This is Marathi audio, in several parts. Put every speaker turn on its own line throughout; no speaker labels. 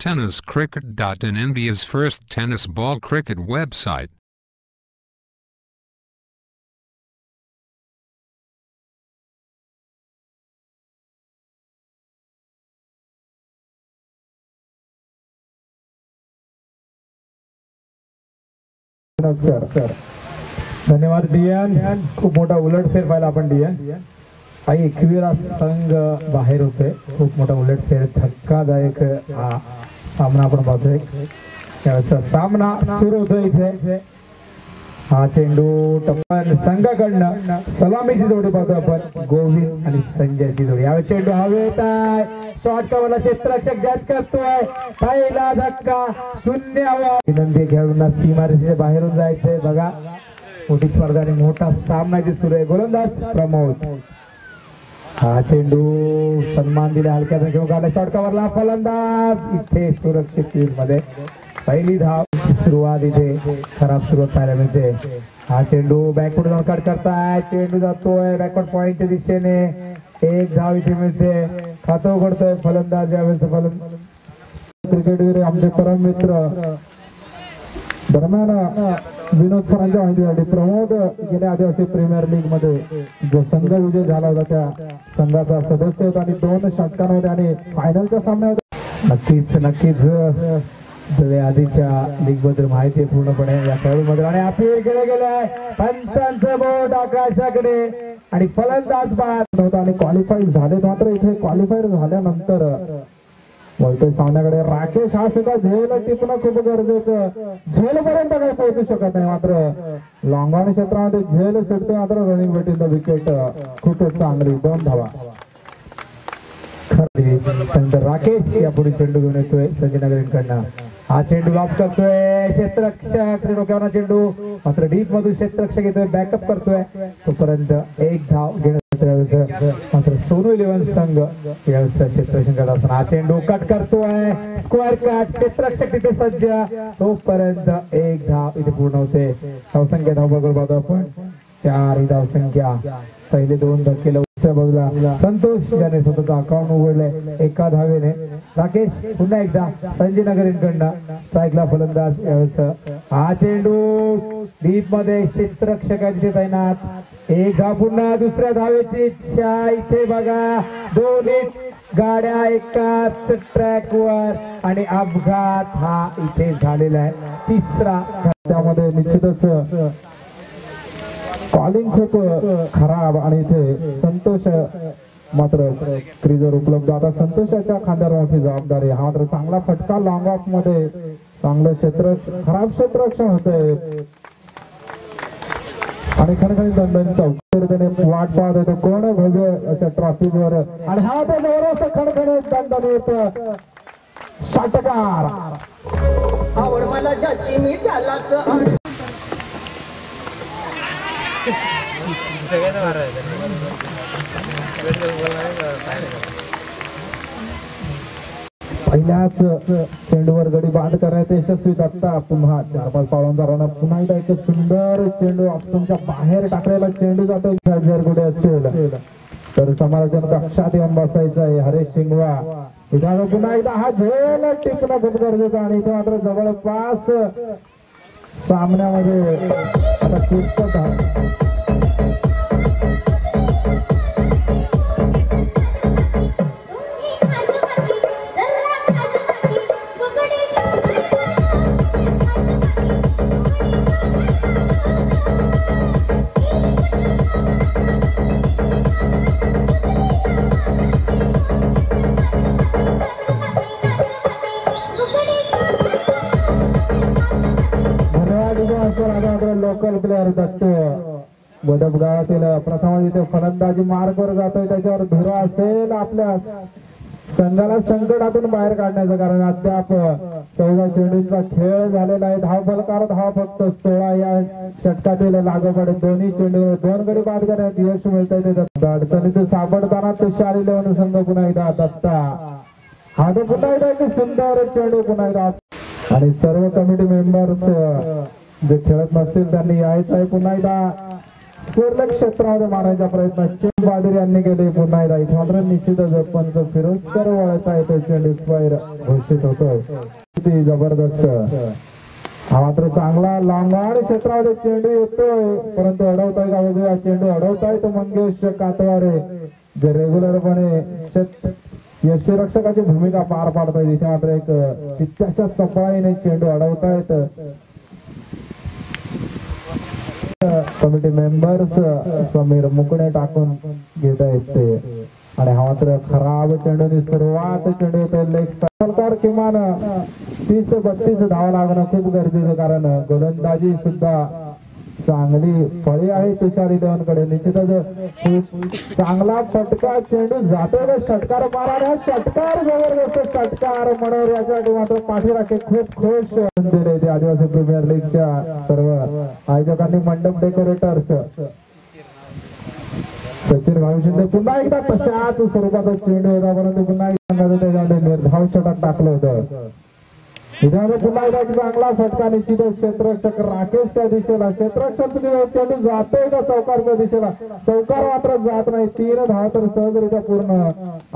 TennisCricket.in, India's first tennis ball cricket website.
धन्यवाद डियन, खूप मोठा उलटफेर पाहिला आपण डियन. काही 21 संघ बाहेर होते, खूप मोठा उलटफेर, धक्कादायक हा सामना आपण पाहतोय. त्यावेळेचा सामना सुरू होतोय इथे. हा चेंडू टप्पन संघाकडनं सलामीची जोडी पाहतो आपण, गोविंद आणि संजयची जोडी. यावेळी चेंडू हवेत आहे, शॉर्ट कव्हरला क्षेत्ररक्षक जॅच करतोय, पहिला धक्का, 0 विनंती खेळाडूंना सीमारेषेच्या बाहेरून जायचंय. बघा मोठी स्पर्धा आणि मोठा सामना जी सुरू आहे. गोलंदाज प्रमोद, हा चेंडू सन्मान दिला, हलक्याचा घेऊन आला, शॉर्ट कव्हरला, फलंदाज इथे सुरक्षित फील्ड मध्ये. पहिली धाव सुरुवात, इथे खराब सुरुवात पाहायला मिळते. हा चेंडू बॅकवर्ड जाऊन कट करताय, चेंडू जातोय बॅकवर्ड पॉइंटच्या दिशेने, एक धाव इथे मिळते. खातं उघडतोय फलंदाज. यावेळेस क्रिकेटवीर आमचे परम मित्र दरम्यान विनोद सरांच्या माहितीसाठी प्रमोद गेल्या आदिवासी प्रीमियर लीग मध्ये जो संघ विजय झाला होता त्या संघाचा सदस्य होता आणि 2 षटकांमध्ये आणि फायनलच्या सामन्यामध्ये नक्कीच आधीच्या लीग बद्दल माहिती आहे पूर्णपणे या खेळाडूमध्ये. आणि अपील केलं गेलं आहे, पंचांचं बोट आकाशाकडे आणि फलंदाज बाद नव्हता आणि क्वालिफाईड झाले. मात्र इथे क्वालिफाईड झाल्यानंतर बोलतोय सामन्याकडे राकेश, हा सुद्धा झेल टिपणं खूप गरजेचं. झेल पर्यंत काही पोहोचू शकत नाही, मात्र लॉंग ऑन क्षेत्रामध्ये झेल सुटते. मात्र रनिंग बेटिंग द विकेट खूपच चांगली, 2 धावा. राकेश यापुढे चेंडू घेऊन येतोय संजयनगरीकडनं. हा चेंडू लॉक करतोय क्षेत्ररक्षक, डोक्यावर चेंडू, मात्र डीप मधून क्षेत्ररक्षक येतोय, बॅकअप करतोय. तोपर्यंत 1 धाव घेण्यात मात्र सोनू 11 संघ यावेळेस क्षेत्ररक्षण करत असताना हा चेंडू कट करतोय, स्क्वेअर कट, क्षेत्ररक्षक तिथे सज्ज. तोपर्यंत 1 धाव इथे पूर्ण होते. धावसंख्या धाव बघू पाहतो आपण, 4 ही धावसंख्या. पहिले 2 धक्के बाजूला संतोष ज्याने स्वतःचं अकाउंट उघडलंय 1 धावेने. राकेश पुन्हा एकदा संजयनगरीकडनं स्ट्राईकला फलंदाज. यावेळेस हा चेंडू डीप मध्ये क्षेत्ररक्षकांची तैनात, 1 धाव पुन्हा. दुसऱ्या धावेची इच्छा इथे बघा, 2 गाड्या एकाच ट्रॅकवर आणि अपघात हा इथे झालेला आहे. 3रा त्यामध्ये निश्चितच कॉलिंग खूप खराब आणि इथे संतोष मात्र क्रीजर उपलब्ध. आता संतोषाच्या खांद्यावर मोठी जबाबदारी. हा मात्र चांगला फटका, लॉंग ऑफ मध्ये चांगलं खराब क्षेत्ररक्षण होतंय आणि खणखणीत दंडांचा वाट पाहत होतो कोण भव्य ट्रॉफीवर. आणि हा ते नवरस खणखणीत दंड येत. षटकार
आवड मला ज्याची मी त्यालाच
पहिल्याच चेंडूवर गडी बाद करण्यात यशस्वी दत्ता. पुन्हा 4-5 पावलांचा रन. पुन्हा एकदा एक सुंदर चेंडू ऑप्शनच्या बाहेर टाकलेला चेंडू जातो. जर कुठे असतील तर समालोचन कक्षात येऊन बसायचं आहे हरेश शिंगवा. इथं पुन्हा एकदा हा झेल टिकणं खूप गरजेचं आणि इथे मात्र जवळपास सामन्यामध्ये आता किरकोळ लोकल प्लेअर दत्त बदप गावातील प्रथम इथे फलंदाजी मार्गवर जातोय. त्याच्यावर धुरा असेल आपल्या संघाला संकटातून बाहेर काढण्याचं, कारण अद्याप 14 चेंडूंचा खेळ झालेला आहे. धावफलकार धाव फक्त 16. या षटकातील लागोपाठ दोन्ही चेंडू 2 गडी बाद करण्यात यश मिळतंय. अडचणीत सापडताना तुषार 11 संघ पुन्हा एकदा दत्ता. हा तो पुन्हा एकदा एक सुंदर चेंडू पुन्हा एकदा. आणि सर्व कमिटी मेंबर्स जे खेळत नसतील त्यांनी यायचं आहे पुन्हा एकदा स्क्वेअरला क्षेत्रामध्ये मारायचा प्रयत्न चेंबादिरी यांनी केले पुन्हा एकदा इथे मात्र निश्चितच पंच फिरोजकर वळता येतो चेंडू स्क्वेअर घोषित होतोय किती जबरदस्त हा मात्र चांगला लांगाड क्षेत्रामध्ये चेंडू येतोय परंतु अडवताय का बघूया चेंडू अडवताय तो मंगेश कातवारे जे रेग्युलरपणे यष्टीरक्षकाची भूमिका पार पाडतायत इथे मात्र एक चित्त्याच्या चपळाईने चेंडू अडवतायत कमिटी मेंबर्स समीर मुकणे टाकून घेत आहेत ते आणि हा मात्र खराब चेंडूनी सुरुवात चेंडू येतो लेग सरकार किमान 30 ते 32 धावा लागणं खूप गरजेचं कारण गोलंदाजी सुद्धा चांगली फळी आहे तुषार देवांकडे निश्चितच चांगला फटका चेंडू जातोय का षटकार मारा षटकार जबरदस्त षटकार मनोहर याच्या मात्र पाठीराखे खूप खुश दिले ते आदिवासी प्रीमियर लीगच्या सर्व आयोजकांनी मंडप डेकोरेटर्स सचिन भाऊ शिंदे पुन्हा एकदा तशाच स्वरूपाचा चेंडू होता परंतु पुन्हा एकदा त्याच्यामध्ये निर्धाव षटक टाकलं होतं इथे पुन्हा एकदा चांगला फटका निश्चित क्षेत्ररक्षक राकेश त्या दिशेला क्षेत्ररक्षक चेंडू जातोय का चौकारच्या दिशेला चौकार मात्र जात नाही 3 धावा तर सहजरित्या पूर्ण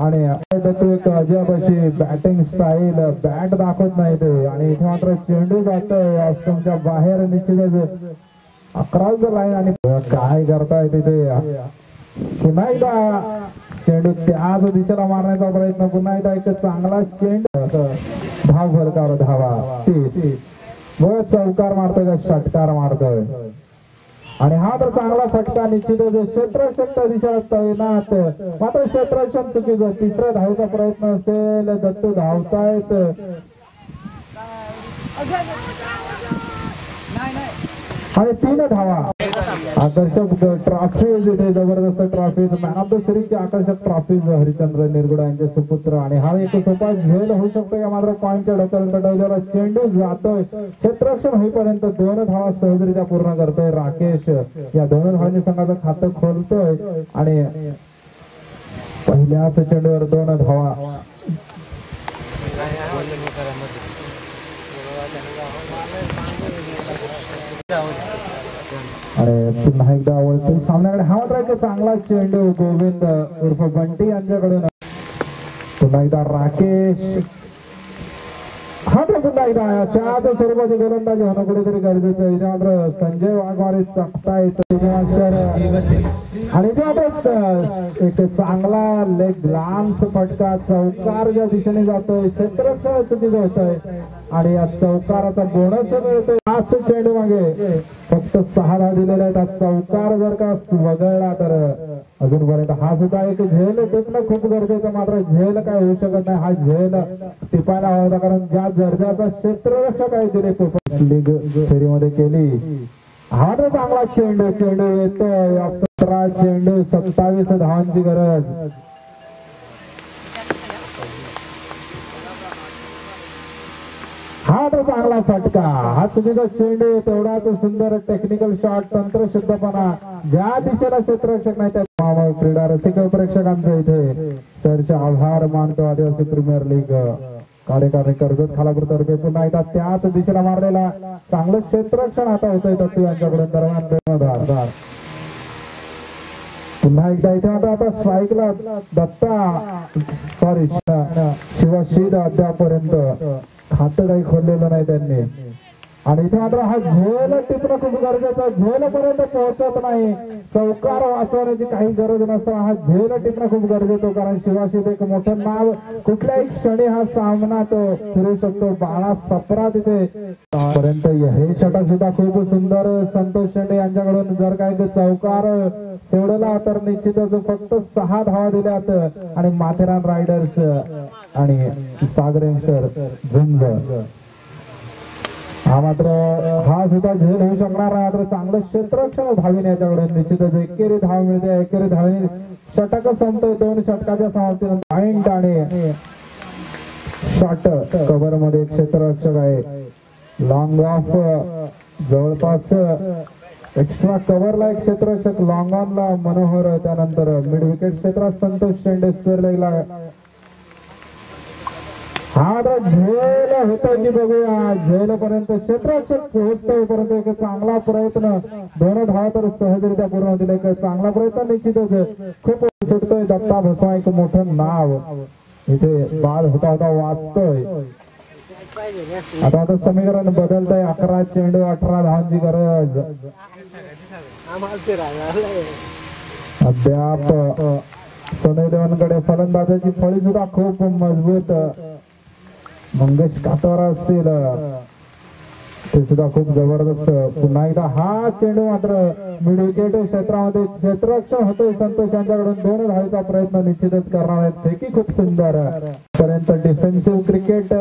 आणि एक अजब अशी बॅटिंग स्टाईल बॅट दाखवत नाही ते आणि इथे मात्र चेंडू जातोय ऑस्ट्रेलियाच्या बाहेर निश्चितच 11 लाईन आणि काय करताय तिथे पुन्हा एकदा चेंडू त्याच दिशेला मारण्याचा प्रयत्न पुन्हा एकदा एक चांगला चेंडू धाव फरकावर धावा बघ चौकार मारतोय का षटकार मारतोय आणि हा तर चांगला फटका निश्चितच क्षेत्ररक्षक दिशेला तैनात मात्र क्षेत्ररक्षण चुकीचं तिसऱ्या धावचा प्रयत्न असेल दत्तू धावतायत आणि 3 धावा आकर्षक ट्रॉफीज इथे जबरदस्त ट्रॉफीज मॅन ऑफ द सिरीजची आकर्षक ट्रॉफीज हरिचंद्र निरगुडा यांचे सुपुत्र आणि हा एक सोपा झेल होऊ शकतो या मात्र पॉईंटच्या डोक्याला चेंडू जातोय क्षेत्ररक्षण होईपर्यंत 2 धावा सहजरित्या पूर्ण करतोय राकेश या 2 धावांनी संघाचं खातं खोलतोय आणि पहिल्याच चेंडूवर 2 धावा अरे पुन्हा एकदा आवडतो सामन्याकडे हा मात्र एक चांगला चेंडू गोविंद उर्फ बंटी यांच्याकडून पुन्हा एकदा राकेश हा तर पुन्हा एकदा अशाच स्वरूपाची गोलंदाजी होणं कुठेतरी गरजेचं आहे मात्र संजय वाघमारे चकतायत आणि एक चांगला लेग लांब फटका चौकारच्या दिशेने जातोय क्षेत्ररक्षण चुकीचं होतंय आणि या चौकाराचा बोनस मिळतोय 5 चेंडू मागे फक्त 6 धावा दिलेल्या आहेत चौकार जर का वगळला तर अजूनपर्यंत हा सुद्धा एक झेल टिपणं खूप गरजेचं मात्र झेल काय होऊ शकत नाही हा झेल टिपायला हवा कारण ज्या दर्जाचा क्षेत्ररक्षक आहे तिने लीग फेरीमध्ये केली हा तर चांगला चेंडू येतोय 17 चेंडू 27 धावांची गरज हा तर चांगला फटका हा चुकीचा चेंडू तेवढाच सुंदर टेक्निकल शॉट तंत्रशुद्धपणा ज्या दिशेला क्षेत्ररक्षक नाही त्या क्रीडा रसिक प्रेक्षकांचं इथे सरचे आभार मानतो आदिवासी प्रीमियर लीग कार्यकारी कर्जत खालापूर तर्फे पुन्हा एकदा त्याच दिशेला मारलेला चांगलं क्षेत्ररक्षण आता होतंय तत्व यांच्याकडून दरम्यान पुन्हा एकदा इथे आता स्ट्राईकला दत्ता सॉरी शिवाशीद अद्यापर्यंत खातं काही खोललेलं नाही त्यांनी आणि इथे मात्र हा झेल टिपणं खूप गरजेचं झेल पर्यंत पोहोचत नाही चौकार वाचवण्याची काही गरज नसताना हा झेल टिपणं खूप गरजेचं कारण शिवाशीद एक मोठं नाव कुठल्याही क्षणी हा सामना तो फिरू शकतो बाळा सपरा तिथे पर्यंत हे षटक सुद्धा खूप सुंदर संतोष शेंडे यांच्याकडून जर काही चौकार सोडला तर निश्चितच फक्त 6 धावा दिल्यात आणि माथेरान रायडर्स आणि सागर यंगस्टर झुंज हा मात्र हा सुद्धा झेल होऊ शकणार नाही मात्र चांगलं क्षेत्ररक्षण धावीने याच्याकडून निश्चितच एकेरी धाव मिळते एकेरी धावीने षटक संपतोय 2 षटकाच्या समाप्तीनंतर पॉइंट आणि शॉट कव्हर मध्ये क्षेत्ररक्षक आहे लॉंग ऑफ जवळपास एक्स्ट्रा कव्हरला एक क्षेत्ररक्षक लॉंग ऑनला मनोहर त्यानंतर मिड विकेट क्षेत्रात संतोष शेंडे स्क्वेअर लेगला हा आता झेल होतं की बघूया, झेल पर्यंत क्षेत्ररक्षक पोहोचतोपर्यंत एक चांगला प्रयत्न, 2 धावा तर सहजरित्या पूर्ण होतील. एक चांगला प्रयत्न निश्चितच. खूप सुटतोय दत्ता भस्मा, एक मोठं नाव इथे बाद होता होता वाचतोय. आता समीकरण बदलतंय. 11 चेंडू 18 धावांची गरज. अद्याप सोने देवांकडे फलंदाजाची फळी सुद्धा खूप मजबूत. मंगेश कातवारा असतील ते सुद्धा खूप जबरदस्त. पुन्हा एकदा हा चेंडू मात्र मिड विकेट क्षेत्रामध्ये क्षेत्ररक्षण होतोय. संतोष यांच्याकडून 2 धावेचा प्रयत्न निश्चितच करणार आहेत. फेकी खूप सुंदर पर्यंत. डिफेन्सिव्ह क्रिकेट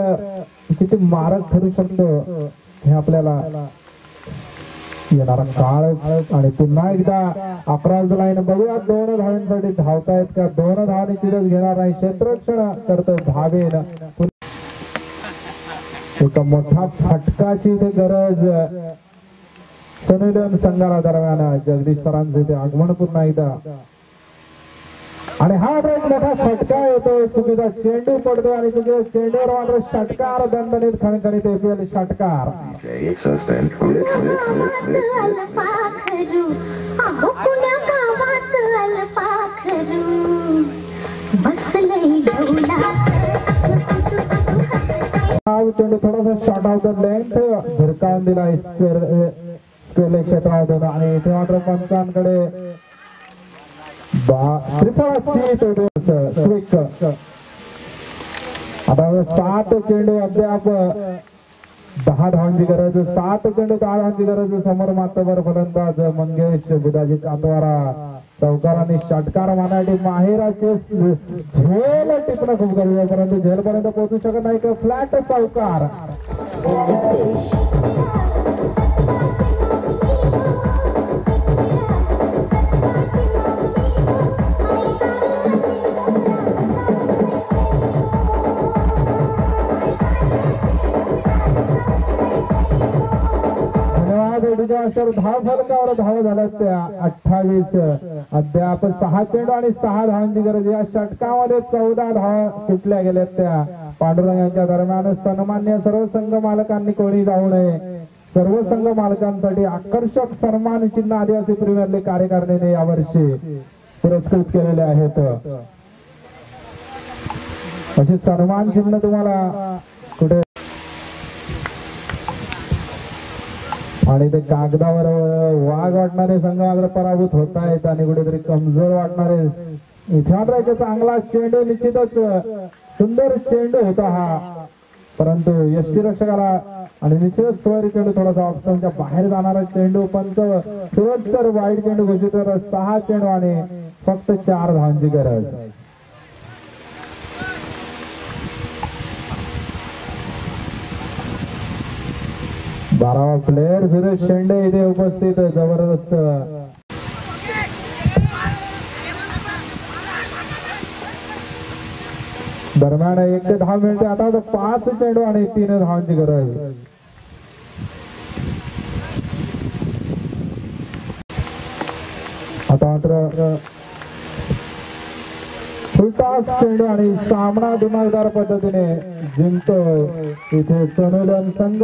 किती मारक ठरू शकतो हे आपल्याला येणारा काळ. आणि पुन्हा एकदा 11 लाईन बघूया. 2 धावांसाठी धावतायत का? 2 धावा निश्चितच घेणार नाही. क्षेत्ररक्षण करतोय धावेन. एक मोठा फटकाची इथे गरज सनुलन संघाला दरम्यान. जगदीश सरांचे इथे आगमन पुन्हा एकदा. आणि हा एक मोठा फटका येतो. चुकीचा चेंडू पडतो आणि चुकीच्या चेंडूवर मात्र षटकार. दणदणीत खणखणीत APL षटकार. चेंडू थोडासा शॉर्ट आउट लेंथ भिरकावून दिला स्क्वेअर क्षेत्रामधून. आणि इथे मात्र पंचांकडे आता 7 चेंडू अद्याप 10 धावांची गरज. 7 चेंडू 10 धावांची गरज. समोर मात्र फलंदाज मंगेश बुधाजी कातवारा. चौकारांनी षटकार मारण्यासाठी माहेराचे झेल टिपणं खूप गरजेचं आहे, परंतु झेलपर्यंत पोहोचू शकत नाही. का फ्लॅट चौकार. धाव फलकावर धाव झाल्या त्या 28. अद्याप 6 चेंडू आणि 6 धावांची गरज. या षटकामध्ये 14 धावा कुठल्या गेल्यात त्या पांडुरंग यांच्या दरम्यान. सन्मान्य सर्व संघ मालकांनी कोणी जाऊ नये. सर्व संघ मालकांसाठी आकर्षक सन्मान चिन्ह आदिवासी प्रीमियर लीग कार्यकारिणीने यावर्षी पुरस्कृत केलेले आहेत. असे सन्मान चिन्ह तुम्हाला कुठे आणि ते कागदावर वाघ वाटणारे संघ मात्र पराभूत होत आहेत आणि कुठेतरी कमजोर वाटणारे. इथे मात्र एक चांगला चेंडू, निश्चितच सुंदर चेंडू होता हा, परंतु यष्टीरक्षकाला आणि निश्चितच सोयरी चेंडू थोडासा ऑप्शनच्या बाहेर जाणारा चेंडू. पंच सुरज तर वाईट चेंडू घोषित करत. 6 चेंडू आणि फक्त 4 धावांची गरज. बारावा प्लेयर सुरेश शेंडे इथे उपस्थित. जबरदस्त दरम्यान 1 धाव मिळते. आता 5 चेंडू आणि 3 धावांची गरज. आता मात्र फुलटॉस चेंडू आणि सामना दिमागदार पद्धतीने जिंकतो इथे सोनुलन संघ.